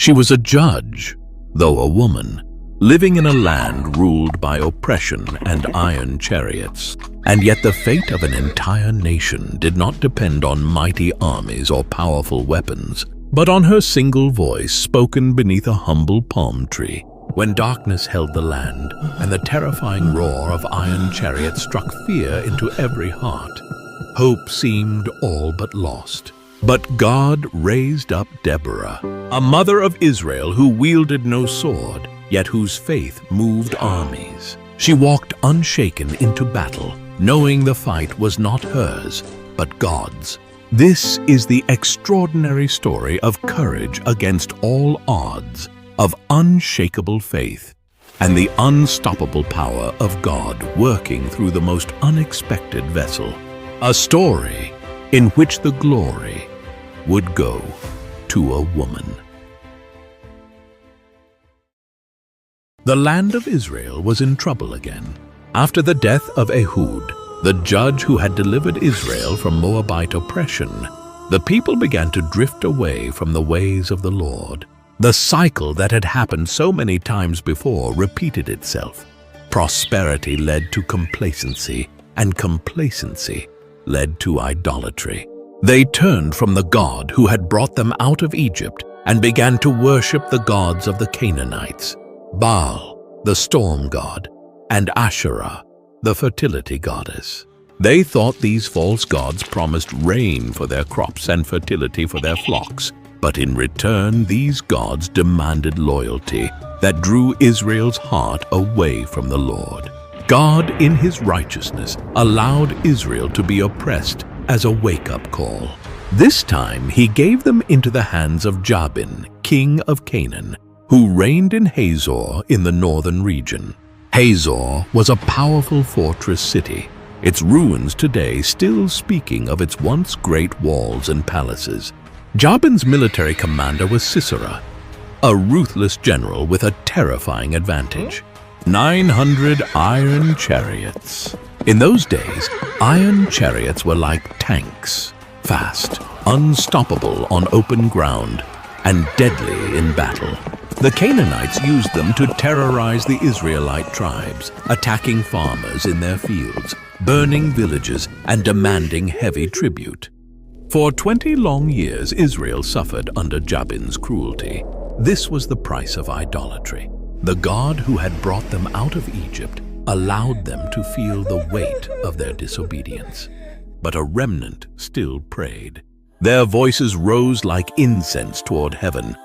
She was a judge, though a woman, living in a land ruled by oppression and iron chariots. And yet the fate of an entire nation did not depend on mighty armies or powerful weapons, but on her single voice spoken beneath a humble palm tree. When darkness held the land, and the terrifying roar of iron chariots struck fear into every heart, hope seemed all but lost. But God raised up Deborah, a mother of Israel who wielded no sword, yet whose faith moved armies. She walked unshaken into battle, knowing the fight was not hers, but God's. This is the extraordinary story of courage against all odds, of unshakable faith, and the unstoppable power of God working through the most unexpected vessel. A story in which the glory would go to a woman. The land of Israel was in trouble again. After the death of Ehud, the judge who had delivered Israel from Moabite oppression, the people began to drift away from the ways of the Lord. The cycle that had happened so many times before repeated itself. Prosperity led to complacency, and complacency led to idolatry. They turned from the God who had brought them out of Egypt and began to worship the gods of the Canaanites, Baal, the storm god, and Asherah, the fertility goddess. They thought these false gods promised rain for their crops and fertility for their flocks, but in return these gods demanded loyalty that drew Israel's heart away from the Lord. God, in his righteousness, allowed Israel to be oppressed as a wake-up call. This time he gave them into the hands of Jabin, king of Canaan, who reigned in Hazor in the northern region. Hazor was a powerful fortress city, its ruins today still speaking of its once great walls and palaces. Jabin's military commander was Sisera, a ruthless general with a terrifying advantage: 900 iron chariots. In those days, iron chariots were like tanks, fast, unstoppable on open ground, and deadly in battle. The Canaanites used them to terrorize the Israelite tribes, attacking farmers in their fields, burning villages, and demanding heavy tribute. For 20 long years, Israel suffered under Jabin's cruelty. This was the price of idolatry. The God who had brought them out of Egypt allowed them to feel the weight of their disobedience. But a remnant still prayed. Their voices rose like incense toward heaven,